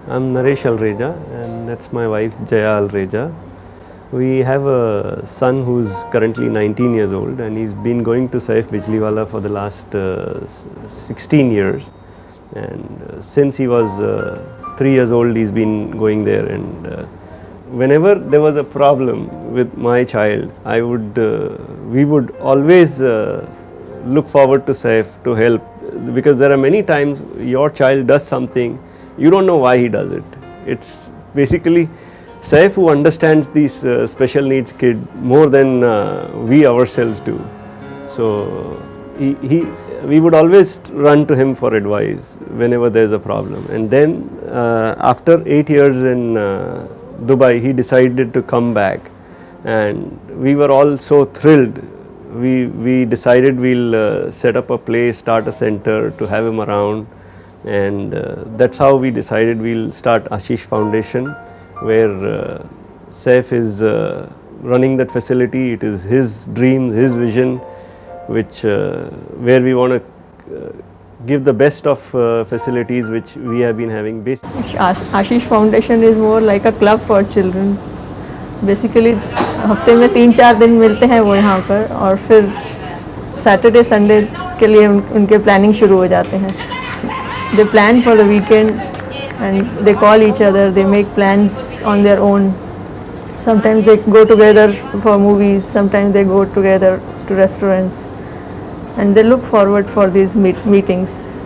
I'm Naresh Alreja and that's my wife Jaya Alreja. We have a son who's currently 19 years old and he's been going to Saif Bijliwala for the last 16 years, and since he was 3 years old he's been going there, and whenever there was a problem with my child, we would always look forward to Saif to help, because there are many times your child does something, you don't know why he does it. It's basically Saif who understands these special needs kid more than we ourselves do. So we would always run to him for advice whenever there's a problem. And then after 8 years in Dubai, he decided to come back, and we were all so thrilled. We decided we'll set up a place, start a center to have him around, and that's how we decided we'll start Aashish Foundation, where Saif is running that facility. It is his dream, his vision, where we want to give the best of facilities which we have been having. Aashish Foundation is more like a club for children. Basically हफ्ते में 3-4 दिन मिलते हैं वो यहाँ पर, और फिर सैटरडे संडे के लिए उनके प्लानिंग शुरू हो जाते हैं. They plan for the weekend and they call each other, they make plans on their own. Sometimes they go together for movies, sometimes they go together to restaurants, and they look forward for these meetings.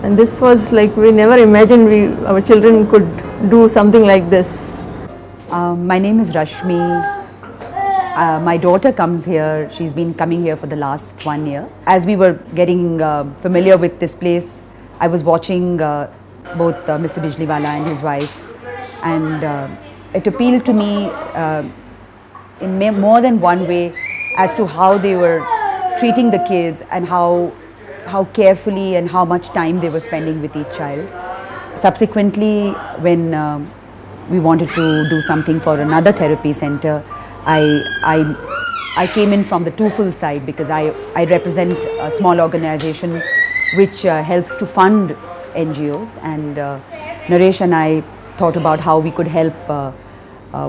And this was like, we never imagined our children could do something like this. My name is Rashmi. My daughter comes here. She's been coming here for the last 1 year. As we were getting familiar with this place, I was watching both Mr. Bijliwala and his wife, and it appealed to me in more than one way as to how they were treating the kids and how carefully and how much time they were spending with each child. Subsequently, when we wanted to do something for another therapy center, I came in from the twofold side, because I represent a small organization which helps to fund NGOs, and Naresh and I thought about how we could help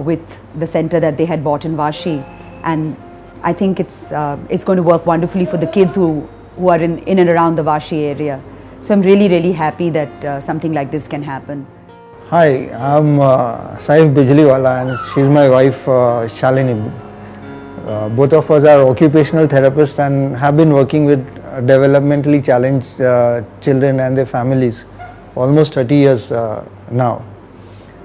with the center that they had bought in Vashi, and I think it's going to work wonderfully for the kids who are in and around the Vashi area. So I'm really happy that something like this can happen. Hi, I'm Saif Bijliwala and she's my wife Shalini. Both of us are occupational therapists and have been working with developmentally challenged children and their families almost 30 years now.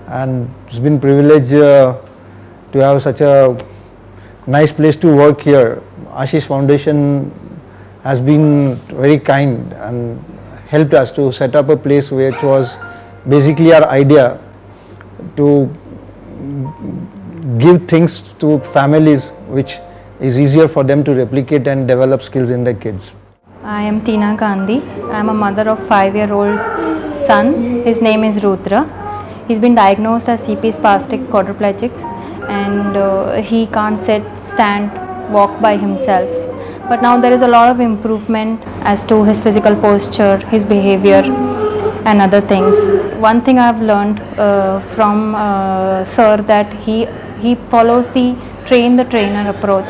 And it's been a privilege to have such a nice place to work here. Aashish Foundation has been very kind and helped us to set up a place which was basically our idea to give things to families which is easier for them to replicate and develop skills in their kids. I am Tina Gandhi. I am a mother of 5-year-old son. His name is Rudra. He's been diagnosed as CP spastic quadriplegic, and he can't sit, stand, walk by himself. But now there is a lot of improvement as to his physical posture, his behavior, and other things. One thing I have learned from sir, that he follows the train the trainer approach.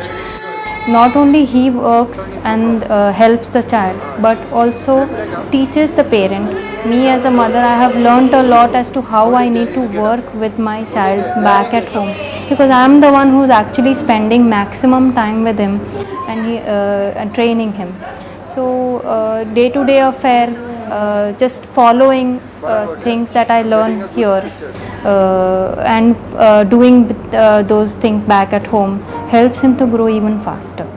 Not only he works and helps the child, but also teaches the parent. Me as a mother, I have learned a lot as to how I need to work with my child back at home, because I am the one who is actually spending maximum time with him and training him. So day-to-day affair, just following things that I learn here and doing those things back at home helps him to grow even faster.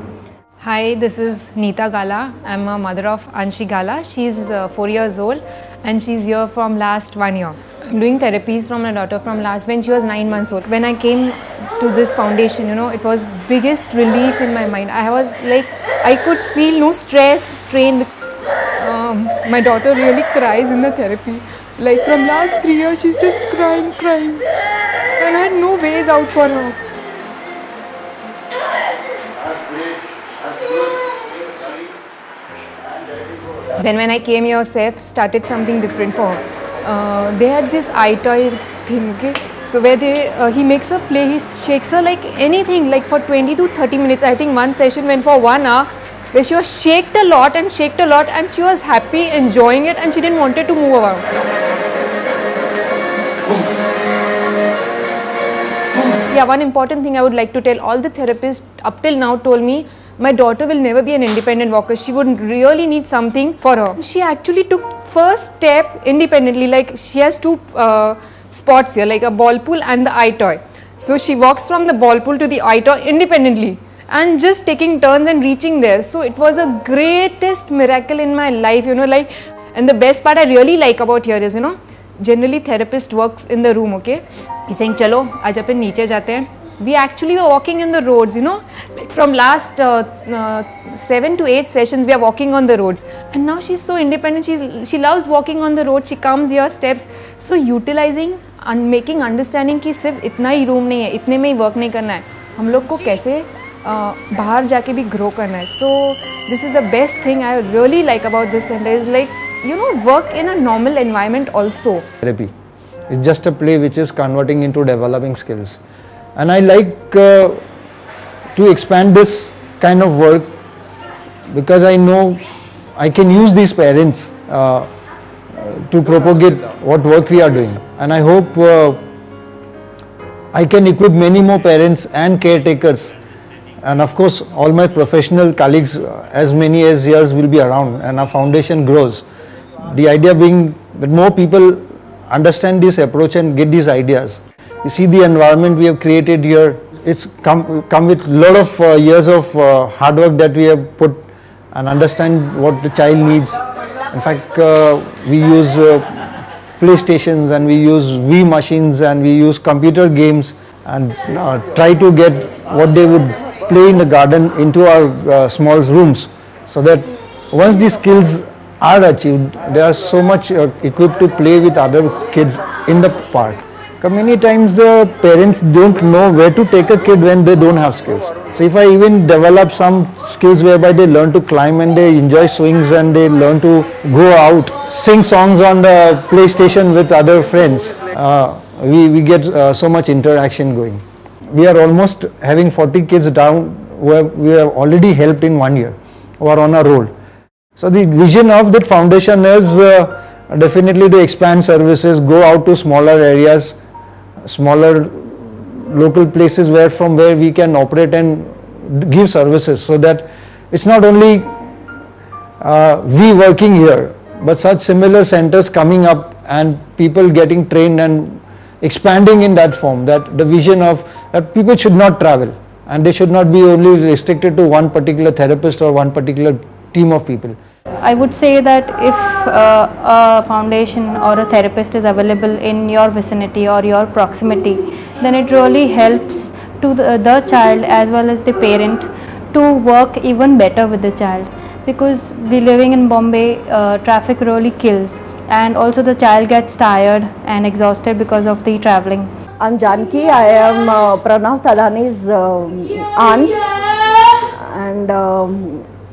Hi, this is Neeta Gala. I'm a mother of Anshi Gala. She's 4 years old and she's here from last 1 year. I'm doing therapies from my daughter from when she was 9 months old. When I came to this foundation, it was biggest relief in my mind. I was like, I could feel no stress, strain. My daughter really cries in the therapy. Like from last 3 years, she's just crying. And I had no ways out for her. Then when I came here, Saif started something different for her. they had this eye toy thing, okay? So where he makes her play, he shakes her like anything, like for 20 to 30 minutes. I think one session went for 1 hour, where she was shaked a lot, and she was happy, enjoying it, and she didn't want it to move around. Yeah, one important thing I would like to tell, all the therapists up till now told me, my daughter will never be an independent walker. She would really need something for her. She actually took first step independently, like she has two spots here, like a ball pool and the eye toy. So she walks from the ball pool to the eye toy independently and just taking turns and reaching there. So it was a greatest miracle in my life, you know, like, and the best part I really like about here is, you know, generally therapist works in the room, okay? He's saying, chalo, aaj apne niche jate hain. We actually were walking in the roads, you know, like from last 7 to 8 sessions we are walking on the roads, and now she's so independent. She loves walking on the road. She comes here, steps. So utilizing and making understanding कि सिर्फ इतना ही room नहीं है, इतने में ही work नहीं करना है, हम लोग को कैसे बाहर जाके भी ग्रो करना है. So this is the best thing I really like about this center is, like, you know, work in a normal environment also. Therapy is just a play which is converting into developing skills. And I like to expand this kind of work because I know I can use these parents to propagate what work we are doing. And I hope I can equip many more parents and caretakers, and of course all my professional colleagues, as many as years will be around and our foundation grows. The idea being that more people understand this approach and get these ideas. You see the environment we have created here, it's come with a lot of years of hard work that we have put and understand what the child needs. In fact, we use PlayStations and we use Wii machines and we use computer games and try to get what they would play in the garden into our small rooms, so that once these skills are achieved, they are so much equipped to play with other kids in the park. Because many times the parents don't know where to take a kid when they don't have skills. So if I even develop some skills whereby they learn to climb and they enjoy swings and they learn to go out, sing songs on the PlayStation with other friends, we get so much interaction going. We are almost having 40 kids down who we have already helped in 1 year who are on a roll. So the vision of that foundation is definitely to expand services, go out to smaller areas, smaller local places from where we can operate and give services, so that it's not only we working here, but such similar centers coming up and people getting trained and expanding in that form, that the vision of that people should not travel and they should not be only restricted to one particular therapist or one particular team of people. I would say that if a foundation or a therapist is available in your vicinity or your proximity, then it really helps to the child as well as the parent to work even better with the child, because we living in Bombay, traffic really kills, and also the child gets tired and exhausted because of the traveling. I'm Janki. I am Pranav Tadani's aunt, and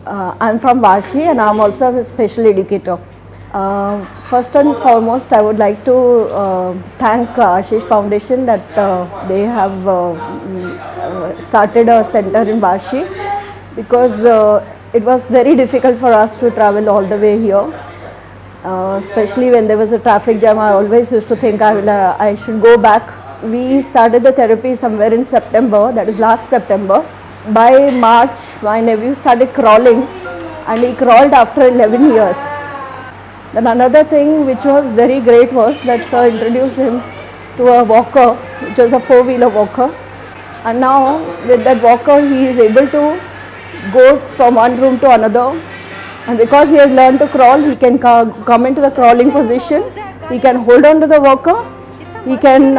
I'm from Vashi, and I'm also a special educator. First and foremost, I would like to thank Aashish Foundation that they have started a center in Vashi, because it was very difficult for us to travel all the way here. Especially when there was a traffic jam, I always used to think I should go back. We started the therapy somewhere in September, that is last September. By March, my nephew started crawling, and he crawled after 11 years. Then another thing which was very great was that sir introduced him to a walker, which was a 4-wheeler walker. And now with that walker, he is able to go from one room to another. And because he has learned to crawl, he can come into the crawling position. He can hold on to the walker. He can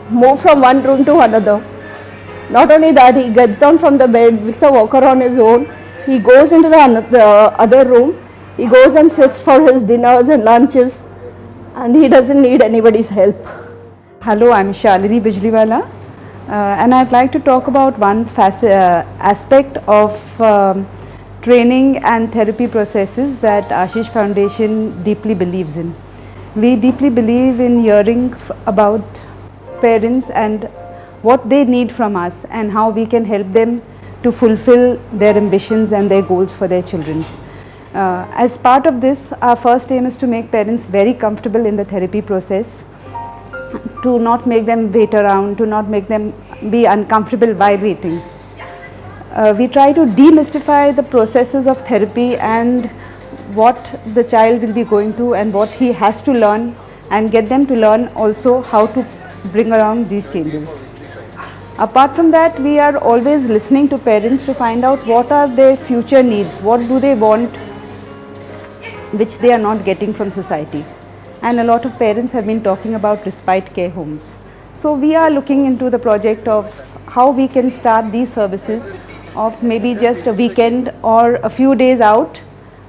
move from one room to another. Not only that, he gets down from the bed with the walker on his own. He goes into the other room. He goes and sits for his dinners and lunches, and he doesn't need anybody's help. Hello, I'm Shalini Bijliwala, and I'd like to talk about one aspect of training and therapy processes that Aashish Foundation deeply believes in, We deeply believe in hearing about parents and what they need from us and how we can help them to fulfill their ambitions and their goals for their children. As part of this, our first aim is to make parents very comfortable in the therapy process, to not make them wait around, to not make them be uncomfortable while waiting. We try to demystify the processes of therapy and what the child will be going through and what he has to learn, and get them to learn also how to bring around these changes. Apart from that, we are always listening to parents to find out what are their future needs, what do they want which they are not getting from society. And a lot of parents have been talking about respite care homes. So we are looking into the project of how we can start these services of maybe just a weekend or a few days out,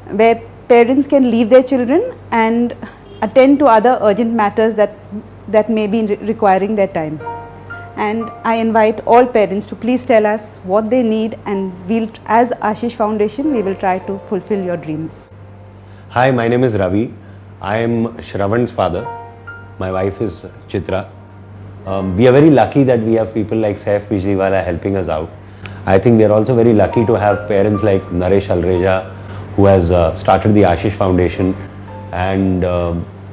where parents can leave their children and attend to other urgent matters that may be requiring their time. And I invite all parents to please tell us what they need, and we'll, as Aashish Foundation, we will try to fulfill your dreams. Hi, my name is Ravi. I am Shravan's father. My wife is Chitra. We are very lucky that we have people like Saif Bijliwala helping us out. I think we are also very lucky to have parents like Naresh Alreja, who has started the Aashish Foundation, and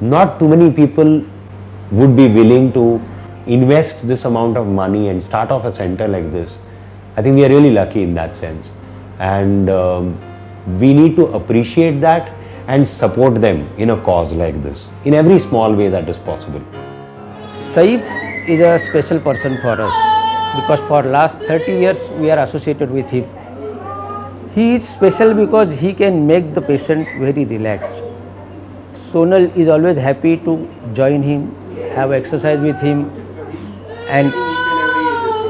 not too many people would be willing to invest this amount of money and start off a center like this. I think we are really lucky in that sense, and we need to appreciate that and support them in a cause like this in every small way that is possible. Saif is a special person for us because for last 30 years we are associated with him. He is special because he can make the patient very relaxed. Sonal is always happy to join him, have exercise with him, and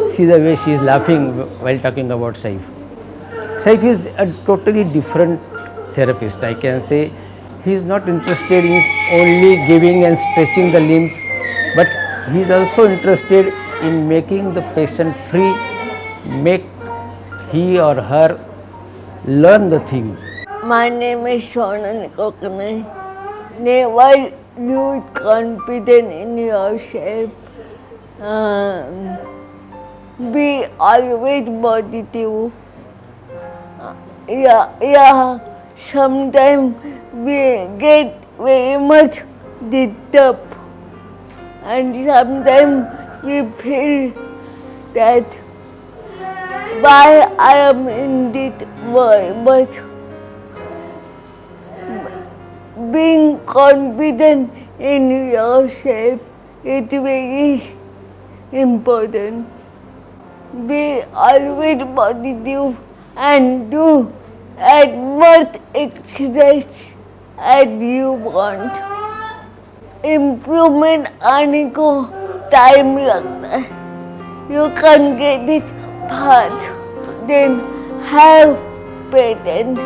see the way she is laughing while talking about Saif. Saif is a totally different therapist, I can say. He is not interested in only giving and stretching the limbs, but he is also interested in making the patient free, make he or her learn the things. My name is Shonan Kokane. Never lose confidence in yourself. Be always positive. Sometimes we get very much disturbed, and sometimes we feel that why I am in this world, but being confident in yourself is very important. Be always positive and do as much exercise as you want. Improvement आने को time लगता है. You can get it fast. Then have patience.